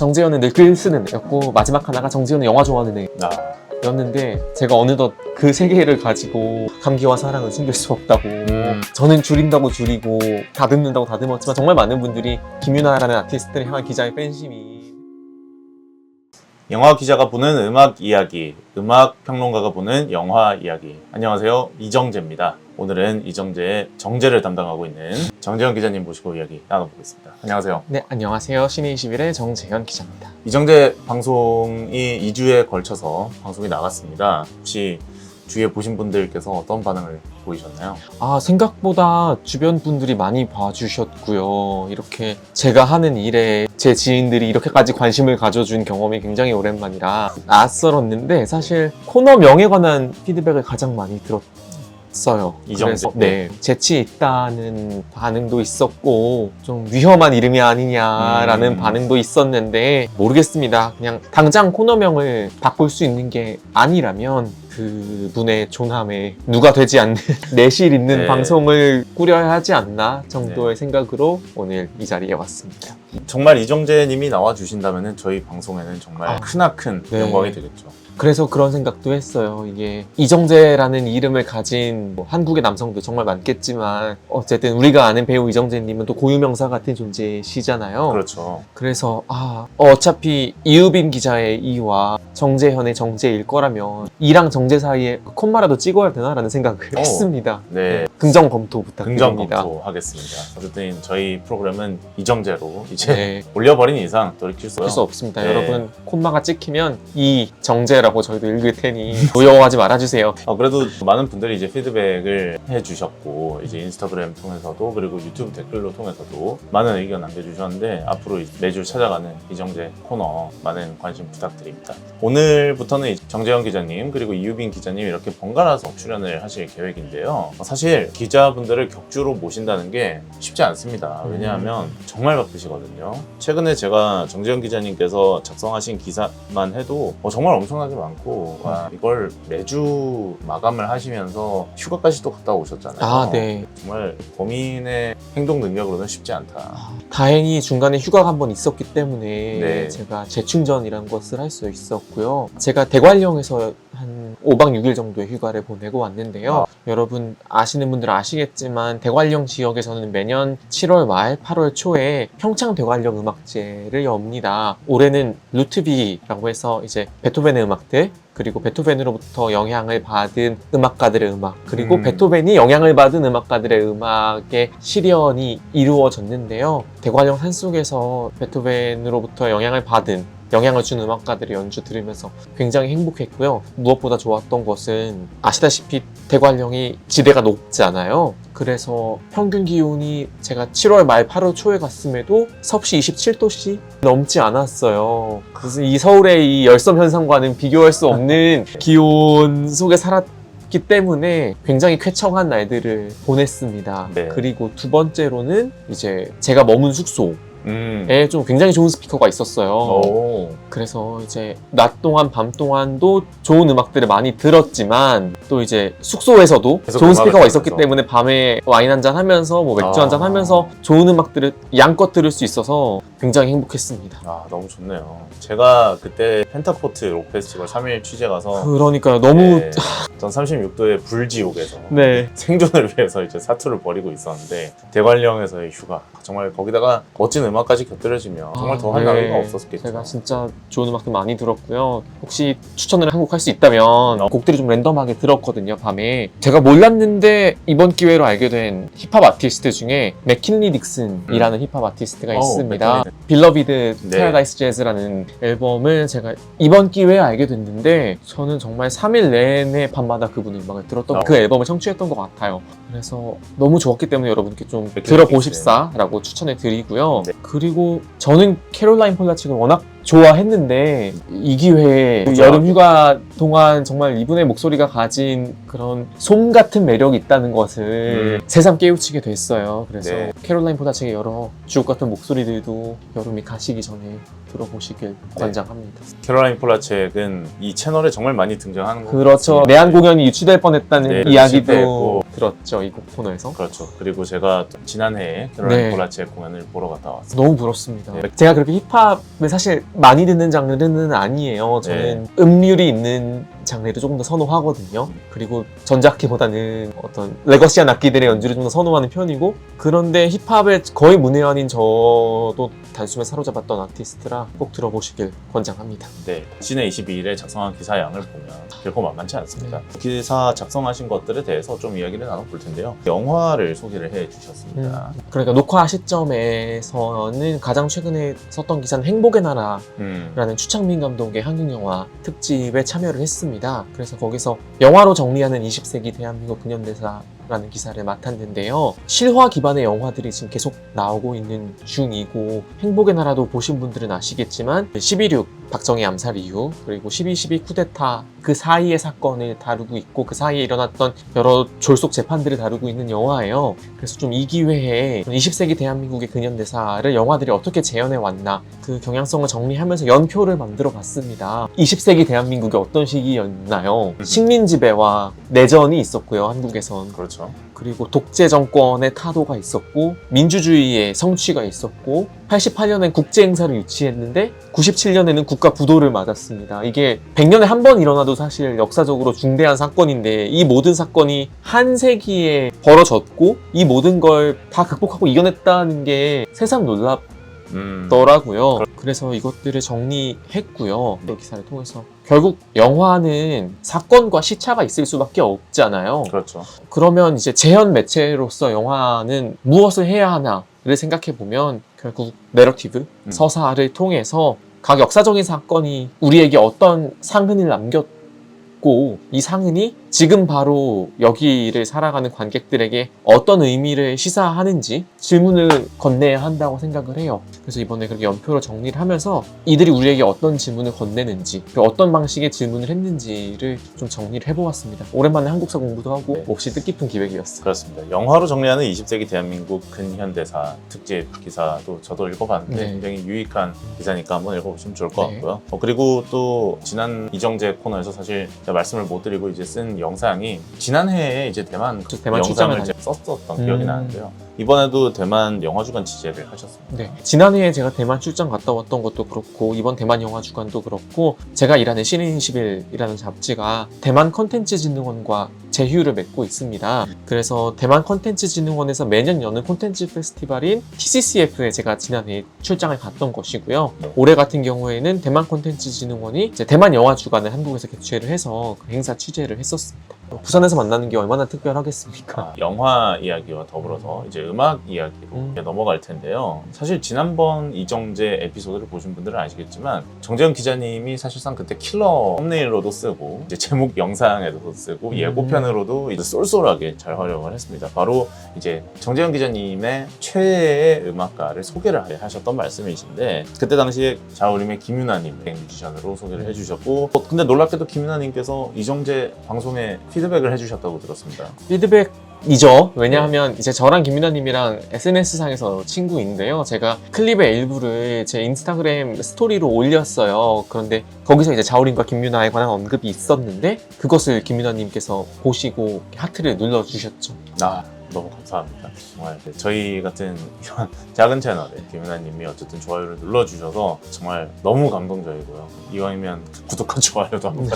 정재현은 늘 글 쓰는 애였고 마지막 하나가 정재현은 영화 좋아하는 아, 애였는데 제가 어느덧 그 세계를 가지고 감기와 사랑은 숨길 수 없다고 저는 줄인다고 줄이고 다듬는다고 다듬었지만 정말 많은 분들이 김유나라는 아티스트를 향한 기자의 팬심이 영화 기자가 보는 음악 이야기, 음악 평론가가 보는 영화 이야기. 안녕하세요, 이정재입니다. 오늘은 이정재의 정재를 담당하고 있는 정재현 기자님 모시고 이야기 나눠보겠습니다. 안녕하세요. 네, 안녕하세요. 신의 21의 정재현 기자입니다. 이정재 방송이 2주에 걸쳐서 방송이 나갔습니다. 혹시 주위에 보신 분들께서 어떤 반응을 보이셨나요? 생각보다 주변 분들이 많이 봐주셨고요. 이렇게 제가 하는 일에 제 지인들이 이렇게까지 관심을 가져준 경험이 굉장히 오랜만이라 낯설었는데 사실 코너명에 관한 피드백을 가장 많이 들었어요. 이정재. 그래서 네, 재치 있다는 반응도 있었고 좀 위험한 이름이 아니냐라는 반응도 있었는데 모르겠습니다. 그냥 당장 코너명을 바꿀 수 있는 게 아니라면 그분의 존함에 누가 되지 않는 내실 있는 네. 방송을 꾸려야 하지 않나 정도의 생각으로 오늘 이 자리에 왔습니다. 정말 이정재 님이 나와주신다면 저희 방송에는 정말 크나큰 네. 영광이 되겠죠. 그래서 그런 생각도 했어요. 이게 이정재라는 이름을 가진 한국의 남성도 정말 많겠지만 어쨌든 우리가 아는 배우 이정재님은 또 고유명사 같은 존재시잖아요. 그렇죠. 그래서 어차피 이유빈 기자의 이와 정재현의 정재일 거라면 이랑 정재 사이에 콤마라도 찍어야 되나라는 생각을 했습니다. 네. 긍정 검토 긍정 부탁드립니다. 검토하겠습니다. 어쨌든 저희 프로그램은 이정재로 이제 네. 올려버린 이상 돌이킬 수 할 수 없습니다. 네. 여러분 콤마가 찍히면 이 정재라고 저희도 읽을 테니 두려워하지 말아주세요. 그래도 많은 분들이 이제 피드백을 해주셨고 이제 인스타그램 통해서도 그리고 유튜브 댓글로 통해서도 많은 의견 남겨주셨는데 앞으로 매주 찾아가는 이정재 코너 많은 관심 부탁드립니다. 오늘부터는 정재현 기자님 그리고 이유빈 기자님 이렇게 번갈아서 출연을 하실 계획인데요. 사실 기자분들을 격주로 모신다는 게 쉽지 않습니다. 왜냐하면 정말 바쁘시거든요. 최근에 제가 정재현 기자님께서 작성하신 기사만 해도 정말 엄청나게 많고 이걸 매주 마감을 하시면서 휴가까지 또 갔다 오셨잖아요. 네. 정말 범인의 행동 능력으로는 쉽지 않다. 다행히 중간에 휴가가 한 번 있었기 때문에 네. 제가 재충전이라는 것을 할 수 있었고요. 제가 대관령에서 한 5박 6일 정도의 휴가를 보내고 왔는데요. 여러분 아시는 분들은 아시겠지만 대관령 지역에서는 매년 7월 말 8월 초에 평창 대관령 음악제를 엽니다. 올해는 루트비라고 해서 이제 베토벤의 음악들 그리고 베토벤으로부터 영향을 받은 음악가들의 음악 그리고 베토벤이 영향을 받은 음악가들의 음악의 실현이 이루어졌는데요. 대관령 산속에서 베토벤으로부터 영향을 준 음악가들의 연주 들으면서 굉장히 행복했고요. 무엇보다 좋았던 것은 아시다시피 대관령이 지대가 높잖아요. 그래서 평균 기온이 제가 7월 말 8월 초에 갔음에도 섭씨 27도씨 넘지 않았어요. 그래서 이 서울의 이 열섬 현상과는 비교할 수 없는 기온 속에 살았기 때문에 굉장히 쾌청한 날들을 보냈습니다. 네. 그리고 두 번째로는 이제 제가 머문 숙소 에 좀 굉장히 좋은 스피커가 있었어요. 그래서 이제 낮 동안 밤 동안도 좋은 음악들을 많이 들었지만 또 이제 숙소에서도 좋은 스피커가 있었기 때문에 밤에 와인 한잔 하면서 뭐 맥주 한잔 하면서 좋은 음악들을 양껏 들을 수 있어서 굉장히 행복했습니다. 너무 좋네요. 제가 그때 펜타포트 록 페스티벌 3일 취재 가서 그러니까요. 너무 전 36도의 불지옥에서 네. 생존을 위해서 이제 사투를 벌이고 있었는데 대관령에서의 휴가 정말 거기다가 멋진 음악까지 곁들여지면 정말 더 할 나위가 없었겠죠. 제가 진짜 좋은 음악들 많이 들었고요. 혹시 추천을 한곡 할 수 있다면 곡들이 좀 랜덤하게 들었거든요. 밤에 제가 몰랐는데 이번 기회로 알게 된 힙합 아티스트 중에 맥킨리 딕슨이라는 힙합 아티스트가 있습니다. 빌러비드 패러다이스 재즈라는 앨범을 제가 이번 기회에 알게 됐는데 저는 정말 3일 내내 밤마다 그분의 음악을 들었던 그 앨범을 청취했던 것 같아요. 그래서 너무 좋았기 때문에 여러분께 좀 들어보십사라고 추천을 드리고요. 그리고 저는 캐롤라인 폴라칙을 워낙 좋아했는데 이 기회에 여름 휴가 동안 정말 이분의 목소리가 가진 그런 솜 같은 매력이 있다는 것을 새삼 깨우치게 됐어요. 그래서 캐롤라인 폴라칙의 여러 주옥 같은 목소리들도 여름이 가시기 전에 들어보시길 권장합니다. 캐롤라인 폴라첵은 이 채널에 정말 많이 등장하는 거 그렇죠. 내한 공연이 유치될 뻔했다는 이야기도 들었죠, 이 곡 코너에서. 그렇죠. 그리고 제가 또 지난해에 네. 캐롤라인 폴라츠의 공연을 보러 갔다 왔어요. 너무 부럽습니다. 네. 제가 그렇게 힙합을 사실 많이 듣는 장르는 아니에요. 저는 음률이 있는 장르를 조금 더 선호하거든요. 그리고 전자악기보다는 어떤 레거시한 악기들의 연주를 좀 더 선호하는 편이고, 그런데 힙합의 거의 문외한인 저도 단숨에 사로잡았던 아티스트라 꼭 들어보시길 권장합니다. 네, 시내 22일에 작성한 기사 양을 보면 결코 만만치 않습니다. 기사 작성하신 것들에 대해서 좀 이야기를 나눠볼 텐데요. 영화를 소개를 해주셨습니다. 그러니까 녹화 시점에서는 가장 최근에 썼던 기사는 행복의 나라라는 추창민 감독의 한국영화 특집에 참여를 했습니다. 그래서 거기서 영화로 정리하는 20세기 대한민국 근현대사라는 기사를 맡았는데요. 실화 기반의 영화들이 지금 계속 나오고 있는 중이고, 행복의 나라도 보신 분들은 아시겠지만 12.6 박정희 암살 이후, 그리고 12.12 쿠데타 그 사이의 사건을 다루고 있고, 그 사이에 일어났던 여러 졸속 재판들을 다루고 있는 영화예요. 그래서 좀 이 기회에 20세기 대한민국의 근현대사를 영화들이 어떻게 재현해 왔나, 그 경향성을 정리하면서 연표를 만들어 봤습니다. 20세기 대한민국이 어떤 시기였나요? 식민 지배와 내전이 있었고요, 한국에선. 그렇죠. 그리고 독재 정권의 타도가 있었고, 민주주의의 성취가 있었고, 88년엔 국제 행사를 유치했는데 97년에는 국가 부도를 맞았습니다. 이게 100년에 한 번 일어나도 사실 역사적으로 중대한 사건인데, 이 모든 사건이 한 세기에 벌어졌고 이 모든 걸 다 극복하고 이겨냈다는 게 새삼 놀랍더라고요. 그래서 이것들을 정리했고요. 이 기사를 통해서 결국 영화는 사건과 시차가 있을 수밖에 없잖아요. 그렇죠. 그러면 이제 재현 매체로서 영화는 무엇을 해야 하나를 생각해 보면, 결국 내러티브, 서사를 통해서 각 역사적인 사건이 우리에게 어떤 상흔을 남겼고, 이 상흔이 지금 바로 여기를 살아가는 관객들에게 어떤 의미를 시사하는지 질문을 건네야 한다고 생각을 해요. 그래서 이번에 그렇게 연표로 정리를 하면서 이들이 우리에게 어떤 질문을 건네는지, 그리고 어떤 방식의 질문을 했는지를 좀 정리를 해보았습니다. 오랜만에 한국사 공부도 하고 몹시 뜻깊은 기획이었어요. 그렇습니다. 영화로 정리하는 20세기 대한민국 근현대사 특집 기사도 저도 읽어봤는데 굉장히 유익한 기사니까 한번 읽어보시면 좋을 것 같고요. 그리고 또 지난 이정재 코너에서 사실 제가 말씀을 못 드리고 이제 쓴 영상이 지난해에 이제 대만 영상을 제가 썼었던 기억이 나는데요. 이번에도 대만 영화주간 취재를 하셨습니다. 네. 지난해에 제가 대만 출장 갔다 왔던 것도 그렇고, 이번 대만 영화주간도 그렇고, 제가 일하는 시내21이라는 잡지가 대만 컨텐츠진흥원과 제휴를 맺고 있습니다. 그래서 대만 컨텐츠진흥원에서 매년 여는 콘텐츠 페스티벌인 TCCF에 제가 지난해 출장을 갔던 것이고요. 올해 같은 경우에는 대만 컨텐츠진흥원이 이제 대만 영화주간을 한국에서 개최를 해서 그 행사 취재를 했었습니다. 부산에서 만나는 게 얼마나 특별하겠습니까? 영화 이야기와 더불어서 이제 음악 이야기로 넘어갈 텐데요. 사실 지난번 이정재 에피소드를 보신 분들은 아시겠지만, 정재현 기자님이 사실상 그때 킬러 썸네일로도 쓰고, 이제 제목 영상에도 쓰고, 예고편으로도 이제 쏠쏠하게 잘 활용을 했습니다. 바로 이제 정재현 기자님의 최애의 음악가를 소개를 하셨던 말씀이신데, 그때 당시에 자우림의 김윤아님 뮤지션으로 소개를 해주셨고, 근데 놀랍게도 김윤아님께서 이정재 방송에 피드백을 해주셨다고 들었습니다. 피드백이죠. 왜냐하면 이제 저랑 김윤아님이랑 SNS상에서 친구인데요. 제가 클립의 일부를 제 인스타그램 스토리로 올렸어요. 그런데 거기서 이제 자우림과 김윤아에 관한 언급이 있었는데, 그것을 김윤아님께서 보시고 하트를 눌러주셨죠. 너무 감사합니다. 정말 저희 같은 이런 작은 채널에 김윤아님이 어쨌든 좋아요를 눌러주셔서 정말 너무 감동적이고요. 이왕이면 구독과 좋아요도 한번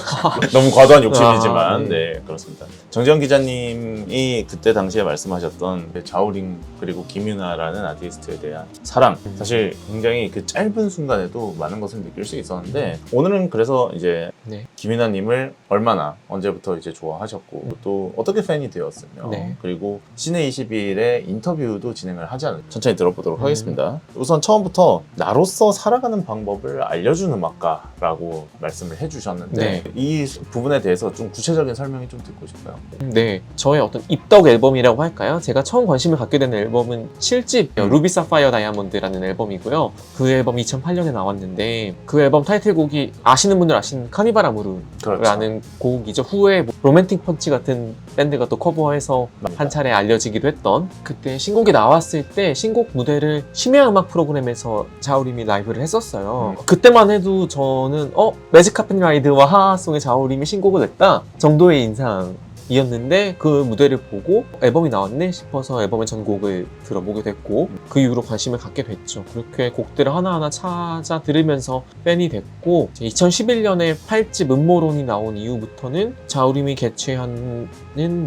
너무 과도한 욕심이지만 네, 그렇습니다. 정재현 기자님이 그때 당시에 말씀하셨던 자우림 그리고 김윤아라는 아티스트에 대한 사랑, 사실 굉장히 그 짧은 순간에도 많은 것을 느낄 수 있었는데, 오늘은 그래서 이제 김윤아님을 얼마나 언제부터 이제 좋아하셨고 또 어떻게 팬이 되었으며 그리고 시내 21의 인터뷰도 진행을 하지 않을까, 천천히 들어보도록 하겠습니다. 우선 처음부터 나로서 살아가는 방법을 알려준 음악가라고 말씀을 해주셨는데 이 부분에 대해서 좀 구체적인 설명이 좀 듣고 싶어요. 네, 저의 어떤 입덕 앨범이라고 할까요? 제가 처음 관심을 갖게 된 앨범은 7집 루비 사파이어 다이아몬드라는 앨범이고요. 그 앨범 2008년에 나왔는데, 그 앨범 타이틀곡이 아시는 분들 아시는 카니발 아무르라는 곡이죠. 후에 로맨틱 펀치 같은 밴드가 또 커버해서 한 차례 알려지기도 했던, 그때 신곡이 나왔을 때 신곡 무대를 심야 음악 프로그램에서 자우림이 라이브를 했었어요. 그때만 해도 저는 매직 카펫 라이드와 하하송의 자우림이 신곡을 냈다 정도의 인상이었어요. 이었는데 그 무대를 보고 앨범이 나왔네 싶어서 앨범의 전곡을 들어보게 됐고 그 이후로 관심을 갖게 됐죠. 그렇게 곡들을 하나하나 찾아 들으면서 팬이 됐고 2011년에 8집 음모론이 나온 이후부터는 자우림이 개최하는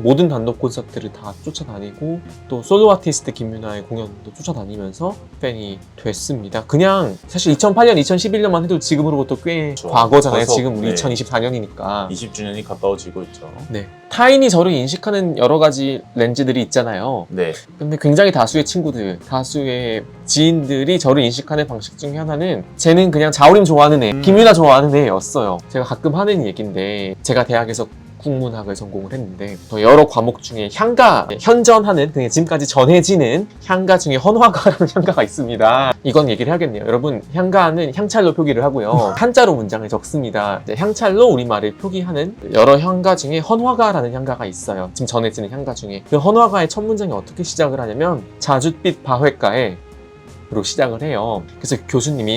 모든 단독 콘서트를 다 쫓아다니고 또 솔로 아티스트 김유나의 공연도 쫓아다니면서 팬이 됐습니다. 그냥 사실 2008년, 2011년만 해도 지금으로부터 꽤 그렇죠. 과거잖아요. 벌써, 지금 우리 네. 2024년이니까. 20주년이 가까워지고 있죠. 네. 타인이 저를 인식하는 여러 가지 렌즈들이 있잖아요. 네. 근데 굉장히 다수의 친구들, 다수의 지인들이 저를 인식하는 방식 중에 하나는 쟤는 그냥 자우림 좋아하는 애, 김유나 좋아하는 애였어요. 제가 가끔 하는 얘기인데 제가 대학에서 국문학을 전공을 했는데 또 여러 과목 중에 향가, 현전하는 그냥 지금까지 전해지는 향가 중에 헌화가라는 향가가 있습니다. 이건 얘기를 해야겠네요. 여러분, 향가는 향찰로 표기를 하고요. 한자로 문장을 적습니다. 향찰로 우리말을 표기하는 여러 향가 중에 헌화가라는 향가가 있어요. 지금 전해지는 향가 중에. 그 헌화가의 첫 문장이 어떻게 시작을 하냐면 자줏빛 바회가에 로 시작을 해요. 그래서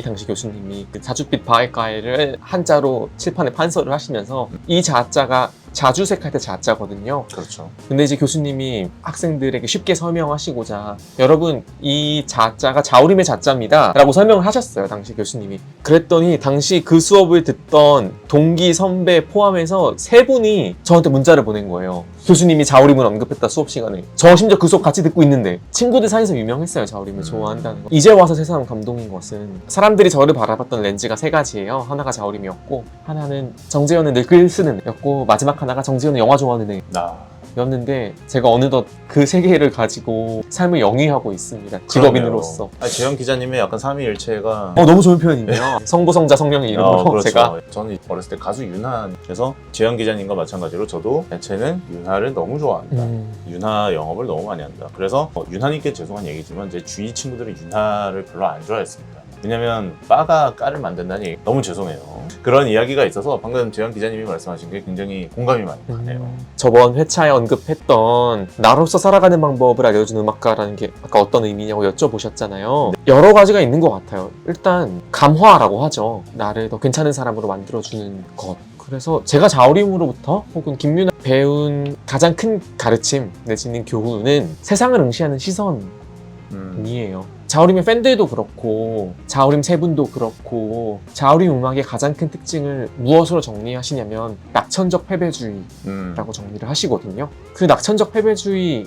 당시 교수님이 그 자줏빛 바회가에를 한자로 칠판에 판서를 하시면서 이 자자가 자주색 할 때 자자거든요. 그렇죠. 근데 이제 교수님이 학생들에게 쉽게 설명하시고자 여러분 이 자자가 자우림의 자자입니다 라고 설명을 하셨어요. 당시 교수님이. 그랬더니 당시 그 수업을 듣던 동기 선배 포함해서 3분이 저한테 문자를 보낸 거예요. 교수님이 자우림을 언급했다 수업 시간에. 저 심지어 그 수업 같이 듣고 있는데 친구들 사이에서 유명했어요. 자우림을 좋아한다는 거. 이제 와서 새삼 감동인 것은 사람들이 저를 바라봤던 렌즈가 3가지예요. 하나가 자우림이었고 하나는 정재현은 늘 글 쓰는 애였고 마지막 하나가 정재현은 영화 좋아하는 애 였는데 제가 어느덧 그 3개를 가지고 삶을 영위하고 있습니다. 직업인으로서. 재현 기자님의 약간 삼위일체가 너무 좋은 표현이네요. 성부성자 성령의 이름으로 그렇죠. 제가 저는 어렸을 때 가수 윤하에서 재현 기자님과 마찬가지로 저도 대체는 윤하를 너무 좋아한다. 윤하 영업을 너무 많이 한다. 그래서 윤하님께 죄송한 얘기지만 제 주위 친구들이 윤하를 별로 안 좋아했습니다. 왜냐면 빠가 까를 만든다니 너무 죄송해요. 그런 이야기가 있어서 방금 재현 기자님이 말씀하신 게 굉장히 공감이 많이 가네요. 저번 회차에 언급했던 나로서 살아가는 방법을 알려준 음악가라는 게 아까 어떤 의미냐고 여쭤보셨잖아요. 여러 가지가 있는 것 같아요. 일단 감화라고 하죠. 나를 더 괜찮은 사람으로 만들어주는 것. 그래서 제가 자우림으로부터 혹은 김유나 배운 가장 큰 가르침 내지는 교훈은 세상을 응시하는 시선이에요. 자우림의 팬들도 그렇고 자우림 3분도 그렇고 자우림 음악의 가장 큰 특징을 무엇으로 정리하시냐면 낙천적 패배주의라고 정리를 하시거든요. 그 낙천적 패배주의,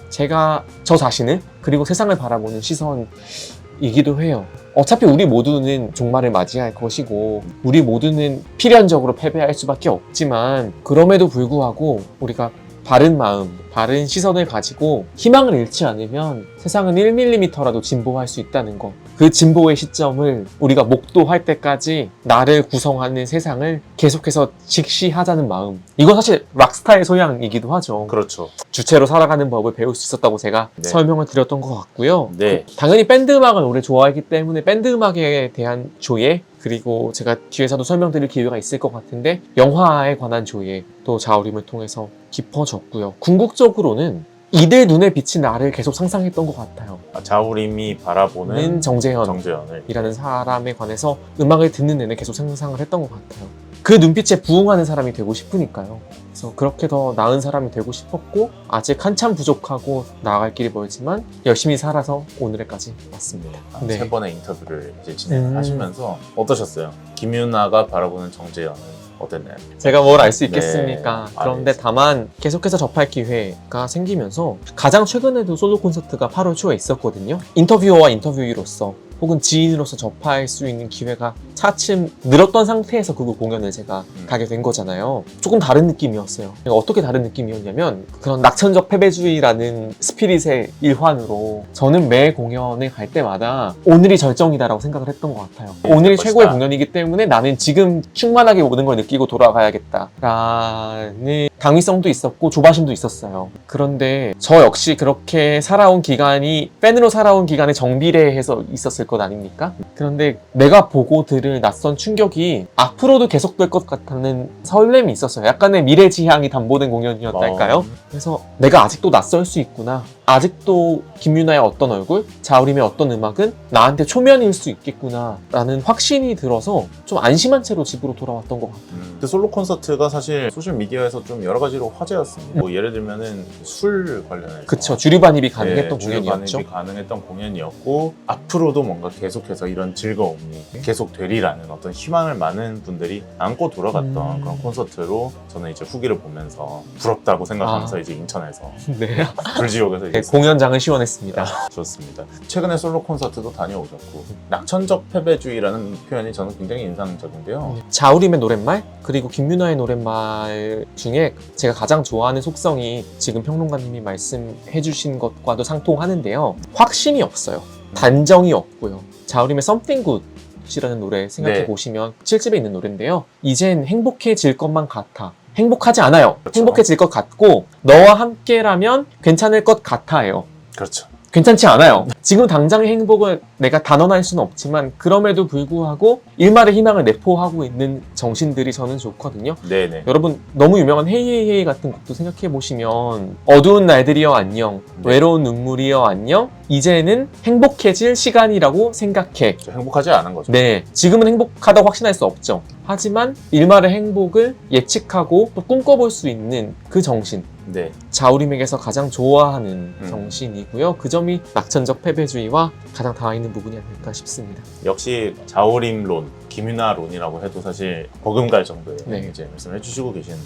저 자신을 그리고 세상을 바라보는 시선이기도 해요. 어차피 우리 모두는 종말을 맞이할 것이고 우리 모두는 필연적으로 패배할 수밖에 없지만 그럼에도 불구하고 우리가 바른 마음, 바른 시선을 가지고 희망을 잃지 않으면 세상은 1mm라도 진보할 수 있다는 것. 그 진보의 시점을 우리가 목도할 때까지 나를 구성하는 세상을 계속해서 직시하자는 마음. 이건 사실 락스타의 소양이기도 하죠. 그렇죠. 주체로 살아가는 법을 배울 수 있었다고 제가 네. 설명을 드렸던 것 같고요. 네. 당연히 밴드 음악을 오래 좋아했기 때문에 밴드 음악에 대한 조예, 그리고 제가 뒤에서도 설명드릴 기회가 있을 것 같은데 영화에 관한 조예 또 자우림을 통해서 깊어졌고요. 궁극적으로는 이들 눈에 비친 나를 계속 상상했던 것 같아요. 자우림이 바라보는 정재현을 이라는 사람에 관해서 음악을 듣는 내내 계속 상상을 했던 것 같아요. 그 눈빛에 부응하는 사람이 되고 싶으니까요. 그래서 그렇게 더 나은 사람이 되고 싶었고 아직 한참 부족하고 나아갈 길이 멀지만 열심히 살아서 오늘까지 왔습니다. 3번의 인터뷰를 이제 진행하시면서 어떠셨어요? 김유나가 바라보는 정재현은 어땠나요? 제가 뭘 알 수 있겠습니까? 네. 그런데 다만 계속해서 접할 기회가 생기면서 가장 최근에도 솔로 콘서트가 8월 초에 있었거든요. 인터뷰어와 인터뷰이로서 혹은 지인으로서 접할 수 있는 기회가 차츰 늘었던 상태에서 그 공연을 제가 가게 된 거잖아요. 조금 다른 느낌이었어요. 어떻게 다른 느낌이었냐면 그런 낙천적 패배주의라는 스피릿의 일환으로 저는 매 공연을 갈 때마다 오늘이 절정이다라고 생각을 했던 것 같아요. 오늘이 최고의 공연이기 때문에 나는 지금 충만하게 모든 걸 느끼고 돌아가야겠다라는 당위성도 있었고 조바심도 있었어요. 그런데 저 역시 그렇게 살아온 기간이 팬으로 살아온 기간에 정비례해서 있었을 있었을 것 아닙니까? 그런데 내가 보고 들을 낯선 충격이 앞으로도 계속될 것 같다는 설렘이 있었어요. 약간의 미래지향이 담보된 공연이었달까요? 그래서 내가 아직도 낯설 수 있구나. 아직도 김유나의 어떤 얼굴, 자우림의 어떤 음악은 나한테 초면일 수 있겠구나 라는 확신이 들어서 좀 안심한 채로 집으로 돌아왔던 것 같아요. 그 솔로 콘서트가 사실 소셜미디어에서 좀 여러 가지로 화제였습니다. 뭐 예를 들면은 술 관련해서 그쵸, 주류 반입이 가능했던 공연이었죠. 주류 반입이 가능했던 공연이었고 앞으로도 뭔가 계속해서 이런 즐거움이 계속 되리라는 어떤 희망을 많은 분들이 안고 돌아갔던 그런 콘서트로 저는 이제 후기를 보면서 부럽다고 생각하면서 이제 인천에서 네. 불지옥에서 네, 공연장을 시원했습니다. 좋습니다. 최근에 솔로 콘서트도 다녀오셨고 낙천적 패배주의라는 표현이 저는 굉장히 인상적인데요. 자우림의 노랫말 그리고 김유나의 노랫말 중에 제가 가장 좋아하는 속성이 지금 평론가님이 말씀해 주신 것과도 상통하는데요. 확신이 없어요. 단정이 없고요. 자우림의 Something Good이라는 노래 생각해 네. 보시면 7집에 있는 노래인데요. 이젠 행복해질 것만 같아. 행복하지 않아요. 그렇죠. 행복해질 것 같고 너와 함께라면 괜찮을 것 같아요. 그렇죠. 괜찮지 않아요. 지금 당장의 행복을 내가 단언할 수는 없지만 그럼에도 불구하고 일말의 희망을 내포하고 있는 정신들이 저는 좋거든요. 네네. 여러분 너무 유명한 헤이헤이헤이 같은 곡도 생각해 보시면 어두운 날들이여 안녕, 네. 외로운 눈물이여 안녕, 이제는 행복해질 시간이라고 생각해. 행복하지 않은 거죠. 네, 지금은 행복하다고 확신할 수 없죠. 하지만 일말의 행복을 예측하고 또 꿈꿔볼 수 있는 그 정신, 네. 자우림에게서 가장 좋아하는 음. 정신이고요. 그 점이 낙천적 패배주의와 가장 닿아있는 부분이 아닐까 싶습니다. 역시 자우림론, 김유나론이라고 해도 사실 버금갈 정도의 네. 이제 말씀을 해주시고 계십니다.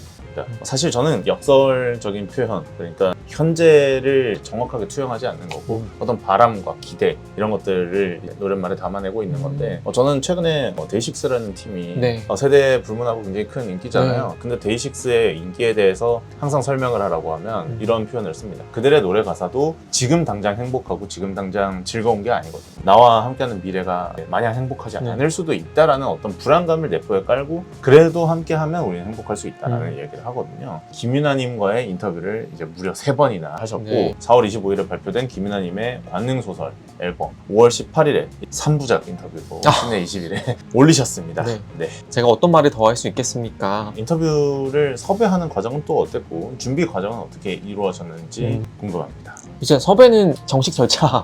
사실 저는 역설적인 표현, 그러니까 현재를 정확하게 투영하지 않는 거고 어떤 바람과 기대 이런 것들을 노랫말에 담아내고 있는 건데 저는 최근에 데이식스라는 팀이 네. 세대 불문하고 굉장히 큰 인기잖아요. 근데 데이식스의 인기에 대해서 항상 설명을 하라고 하면 이런 표현을 씁니다. 그들의 노래 가사도 지금 당장 행복하고 지금 당장 즐거운 게 아니거든요. 나와 함께하는 미래가 마냥 행복하지 않을 수도 있다라는 어떤 불안감을 내포에 깔고 그래도 함께하면 우리는 행복할 수 있다라는 얘기를 하거든요. 김유나님과의 인터뷰를 이제 무려 3번이나 하셨고 네. 4월 25일에 발표된 김유나님의 관능소설 앨범 5월 18일에 3부작 인터뷰로 신내 20일에 올리셨습니다. 네. 네. 제가 어떤 말을 더 할 수 있겠습니까? 인터뷰를 섭외하는 과정은 또 어땠고 준비 과정은 어떻게 이루어졌는지 궁금합니다. 이제 섭외는 정식 절차를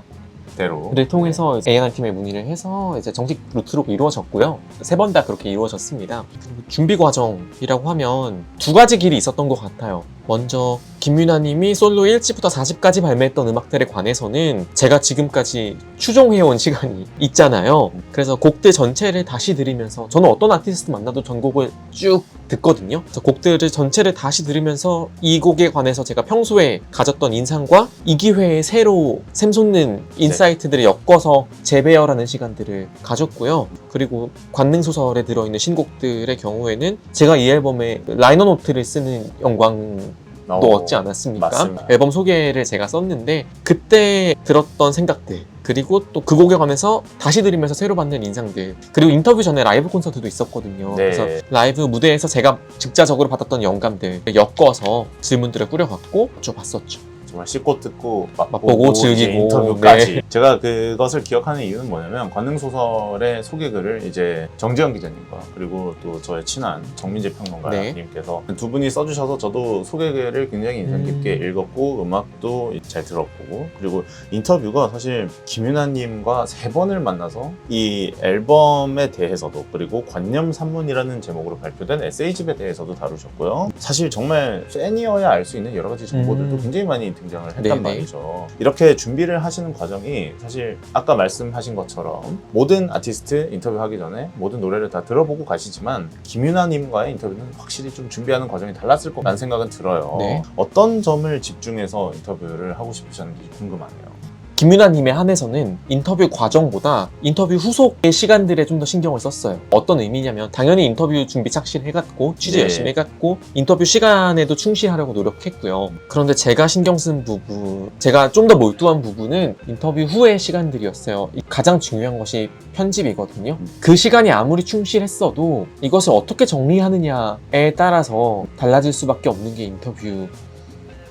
대로 통해서 A&R 팀에 문의를 해서 이제 정식 루트로 이루어졌고요. 3번 다 그렇게 이루어졌습니다. 그리고 준비 과정이라고 하면 2가지 길이 있었던 것 같아요. 먼저 김유나님이 솔로 1집부터 4집까지 발매했던 음악들에 관해서는 제가 지금까지 추종해온 시간이 있잖아요. 그래서 곡들 전체를 다시 들으면서 저는 어떤 아티스트 만나도 전곡을 쭉 듣거든요. 그래서 곡들을 전체를 다시 들으면서 이 곡에 관해서 제가 평소에 가졌던 인상과 이 기회에 새로 샘솟는 인사이트들을 엮어서 재배열하는 시간들을 가졌고요. 그리고 관능소설에 들어있는 신곡들의 경우에는 제가 이 앨범에 라이너 노트를 쓰는 영광 또 얻지 않았습니까? 맞습니다. 앨범 소개를 제가 썼는데 그때 들었던 생각들 그리고 또 그 곡에 관해서 다시 들으면서 새로 받는 인상들 그리고 인터뷰 전에 라이브 콘서트도 있었거든요. 네. 그래서 라이브 무대에서 제가 직자적으로 받았던 영감들 엮어서 질문들을 꾸려갖고 좀 봤었죠. 정말 씻고 뜯고 맛보고 이제 즐기고 인터뷰까지 네. 제가 그것을 기억하는 이유는 뭐냐면 관능소설의 소개글을 이제 정지현 기자님과 그리고 또 저의 친한 정민재 평론가님께서 두 분이 써주셔서 저도 소개글을 굉장히 인상 깊게 읽었고 음악도 잘 들었고 그리고 인터뷰가 사실 김유나님과 3번을 만나서 이 앨범에 대해서도 그리고 관념산문이라는 제목으로 발표된 에세이집에 대해서도 다루셨고요. 사실 정말 팬이어야 알 수 있는 여러 가지 정보들도 굉장히 많이 등장을 했단 네네. 말이죠. 이렇게 준비를 하시는 과정이 사실 아까 말씀하신 것처럼 모든 아티스트 인터뷰하기 전에 모든 노래를 다 들어보고 가시지만 김유나님과의 인터뷰는 확실히 좀 준비하는 과정이 달랐을 것 같다는 생각은 들어요. 네. 어떤 점을 집중해서 인터뷰를 하고 싶으셨는지 궁금하네요. 김유나님에 한해서는 인터뷰 과정보다 인터뷰 후속의 시간들에 좀 더 신경을 썼어요. 어떤 의미냐면 당연히 인터뷰 준비 착실해갔고 취재 네. 열심히 해갔고 인터뷰 시간에도 충실하려고 노력했고요. 그런데 제가 신경 쓴 부분, 제가 좀 더 몰두한 부분은 인터뷰 후의 시간들이었어요. 가장 중요한 것이 편집이거든요. 그 시간이 아무리 충실했어도 이것을 어떻게 정리하느냐에 따라서 달라질 수밖에 없는 게 인터뷰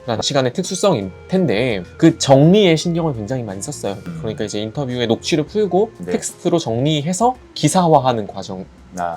라는 시간의 특수성일 텐데 그 정리에 신경을 굉장히 많이 썼어요. 그러니까 이제 인터뷰의 녹취를 풀고 네. 텍스트로 정리해서 기사화하는 과정.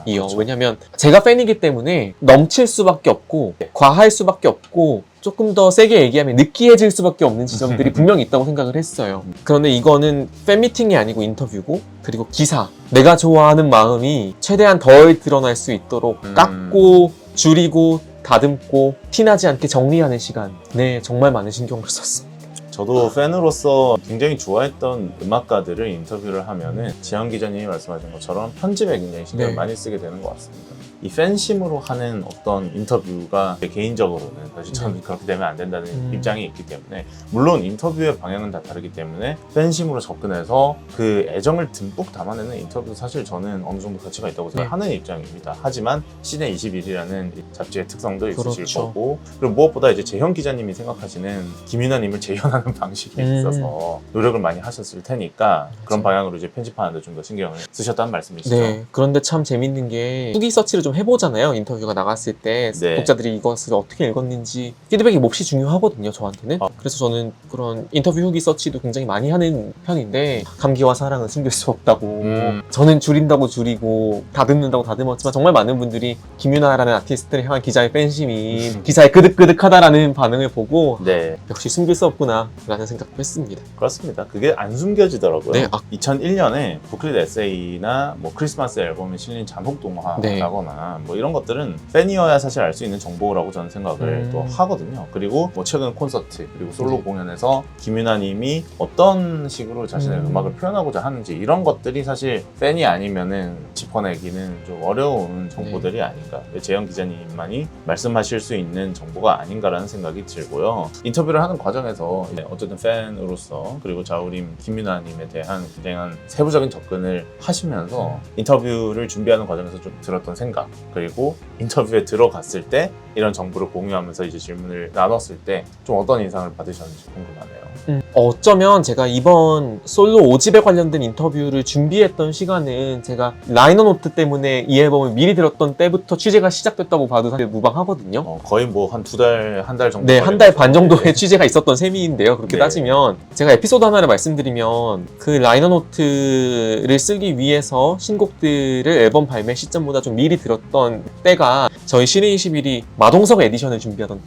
그렇죠. 왜냐면 제가 팬이기 때문에 넘칠 수밖에 없고 과할 수밖에 없고 조금 더 세게 얘기하면 느끼해질 수밖에 없는 지점들이 분명히 있다고 생각을 했어요. 그런데 이거는 팬미팅이 아니고 인터뷰고 그리고 기사. 내가 좋아하는 마음이 최대한 덜 드러날 수 있도록 깎고 줄이고 다듬고 티나지 않게 정리하는 시간. 네, 정말 많은 신경을 썼어요. 저도 팬으로서 굉장히 좋아했던 음악가들을 인터뷰를 하면은 지현 기자님이 말씀하신 것처럼 편집에 굉장히 신경을 네. 많이 쓰게 되는 것 같습니다. 이 팬심으로 하는 어떤 인터뷰가 개인적으로는 사실 저는 그렇게 되면 안 된다는 입장이 있기 때문에 물론 인터뷰의 방향은 다 다르기 때문에 팬심으로 접근해서 그 애정을 듬뿍 담아내는 인터뷰도 사실 저는 어느 정도 가치가 있다고 생각하는 입장입니다. 하지만 시내 21이라는 잡지의 특성도 있으실 거고 그리고 무엇보다 이제 재현 기자님이 생각하시는 김윤아님을 재현하는 방식에 있어서 노력을 많이 하셨을 테니까 그런 방향으로 이제 편집하는데 좀 더 신경을 쓰셨다는 말씀이시죠? 네. 그런데 참 재밌는 게 후기 서치를 좀 해보잖아요. 인터뷰가 나갔을 때 네. 독자들이 이것을 어떻게 읽었는지 피드백이 몹시 중요하거든요. 저한테는. 그래서 저는 그런 인터뷰 후기 서치도 굉장히 많이 하는 편인데 감기와 사랑은 숨길 수 없다고 저는 줄인다고 줄이고 다듬는다고 다듬었지만 정말 많은 분들이 김윤아라는 아티스트를 향한 기자의 팬심이 기사에 끄득끄득하다라는 반응을 보고 네. 역시 숨길 수 없구나 라는 생각도 했습니다. 그렇습니다. 그게 안 숨겨지더라고요. 네. 2001년에 부클릿 에세이나 뭐 크리스마스 앨범에 실린 잔혹 동화라거나 뭐 이런 것들은 팬이어야 사실 알 수 있는 정보라고 저는 생각을 또 하거든요. 그리고 뭐 최근 콘서트 그리고 솔로 공연에서 김윤아님이 어떤 식으로 자신의 음악을 표현하고자 하는지 이런 것들이 사실 팬이 아니면은 짚어내기는 좀 어려운 정보들이 아닌가. 재현 기자님만이 말씀하실 수 있는 정보가 아닌가라는 생각이 들고요. 인터뷰를 하는 과정에서 어쨌든 팬으로서 그리고 자우림 김윤아님에 대한 굉장한 세부적인 접근을 하시면서 인터뷰를 준비하는 과정에서 좀 들었던 생각 그리고 인터뷰에 들어갔을 때 이런 정보를 공유하면서 이제 질문을 나눴을 때 좀 어떤 인상을 받으셨는지 궁금하네요. 어쩌면 제가 이번 솔로 5집에 관련된 인터뷰를 준비했던 시간은 제가 라이너 노트 때문에 이 앨범을 미리 들었던 때부터 취재가 시작됐다고 봐도 사실 무방하거든요. 거의 뭐 한 2달, 한 달 정도. 네, 한 달 반 정도의 취재가 있었던 셈인데요. 그렇게 네. 따지면 제가 에피소드 하나를 말씀드리면 그 라이너 노트를 쓰기 위해서 신곡들을 앨범 발매 시점보다 좀 미리 들었던 때가 저희 시내 21이 마동석 에디션을 준비하던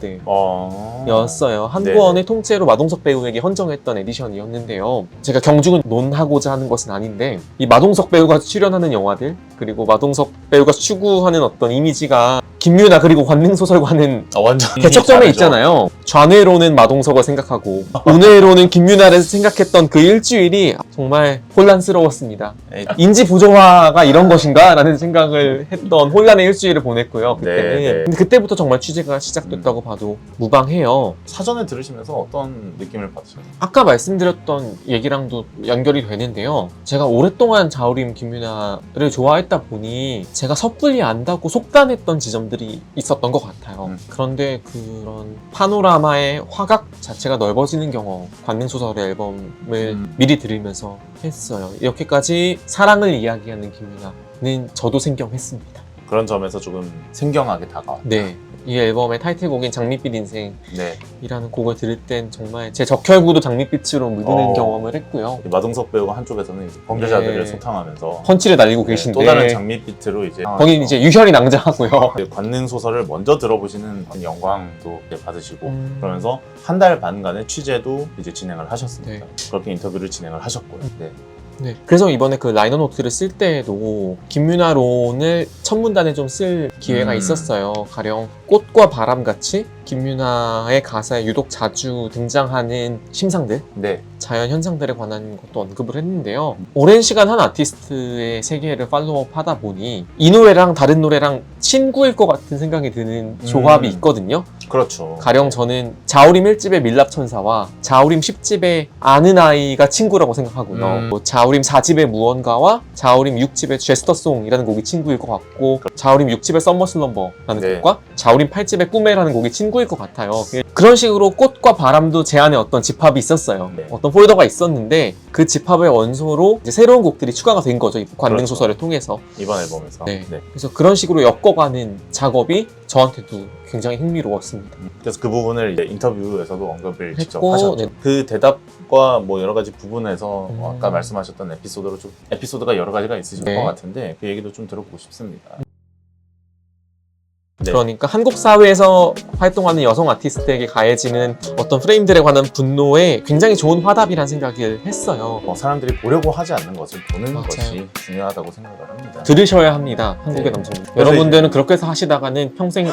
때였어요. 한 네. 권의 통째로 마동석 배우에게 헌정했던 에디션이었는데요. 제가 경중은 논하고자 하는 것은 아닌데 이 마동석 배우가 출연하는 영화들 그리고 마동석 배우가 추구하는 어떤 이미지가 김윤아 그리고 관능소설과는 완전 개척점에 있잖아요. 좌뇌로는 마동석을 생각하고 우뇌로는 김윤아를 생각했던 그 일주일이 정말 혼란스러웠습니다. 인지 부조화가 이런 것인가? 라는 생각을 했던 혼란의 일주일을 보냈고요. 그때는. 네. 근데 그때부터 정말 취재가 시작됐다고 봐도 무방해요. 사전에 들으시면서 어떤 느낌을 받으셨나요? 아까 말씀드렸던 얘기랑도 연결이 되는데요. 제가 오랫동안 자우림 김윤아를 좋아했다 보니 제가 섣불리 안다고 속단했던 지점들이 있었던 것 같아요. 그런데 그런 파노라마의 화각 자체가 넓어지는 경험, 관능소설의 앨범을 미리 들으면서 했어요. 이렇게까지 사랑을 이야기하는 김윤아는 저도 생경했습니다. 그런 점에서 조금 생경하게 다가왔다. 네. 이 앨범의 타이틀곡인 장밋빛 인생이라는 네. 곡을 들을 땐 정말 제 적혈구도 장밋빛으로 묻는 경험을 했고요. 마동석 배우가 한쪽에서는 이제 범죄자들을 네. 소탕하면서 펀치를 날리고 계신데 또 다른 장밋빛으로 이제 거긴 이제 유혈이 낭자하고요. 관능 소설을 먼저 들어보시는 영광도 이제 받으시고 그러면서 한 달 반간의 취재도 이제 진행을 하셨습니다. 그렇게 인터뷰를 진행을 하셨고요. 네. 네. 그래서 이번에 그 라이너 노트를 쓸 때에도 김윤아론을 첫 문단에 좀 쓸 기회가 있었어요. 가령 꽃과 바람 같이 김윤아의 가사에 유독 자주 등장하는 심상들, 네. 자연 현상들에 관한 것도 언급을 했는데요. 오랜 시간 한 아티스트의 세계를 팔로우업 하다 보니 이 노래랑 다른 노래랑 친구일 것 같은 생각이 드는 조합이 있거든요. 그렇죠. 가령 저는 자우림 1집의 밀랍천사와 자우림 10집의 아는 아이가 친구라고 생각하고요. 뭐 자우림 4집의 무언가와 자우림 6집의 제스터송이라는 곡이 친구일 것 같고 자우림 6집의 썸머 슬럼버라는 곡과 자우림 칼집의 꿈에라는 곡이 친구일 것 같아요. 그런 식으로 꽃과 바람도 제 안에 어떤 집합이 있었어요. 네. 어떤 폴더가 있었는데 그 집합의 원소로 이제 새로운 곡들이 추가가 된 거죠. 이 관능 그렇죠. 소설을 통해서. 이번 앨범에서. 네. 그래서 그런 식으로 엮어가는 작업이 저한테도 굉장히 흥미로웠습니다. 그래서 그 부분을 이제 인터뷰에서도 언급을 직접 했고, 하셨죠. 네. 그 대답과 뭐 여러 가지 부분에서 아까 음. 말씀하셨던 에피소드로 좀 에피소드가 여러 가지가 있으실 네. 것 같은데 그 얘기도 좀 들어보고 싶습니다. 네. 그러니까 한국 사회에서 활동하는 여성 아티스트에게 가해지는 어떤 프레임들에 관한 분노에 굉장히 좋은 화답이라는 생각을 했어요. 사람들이 보려고 하지 않는 것을 보는 맞아요. 것이 중요하다고 생각을 합니다. 들으셔야 합니다. 한국의 네. 남성분. 그래서 여러분들은 그렇게 해서 하시다가는 평생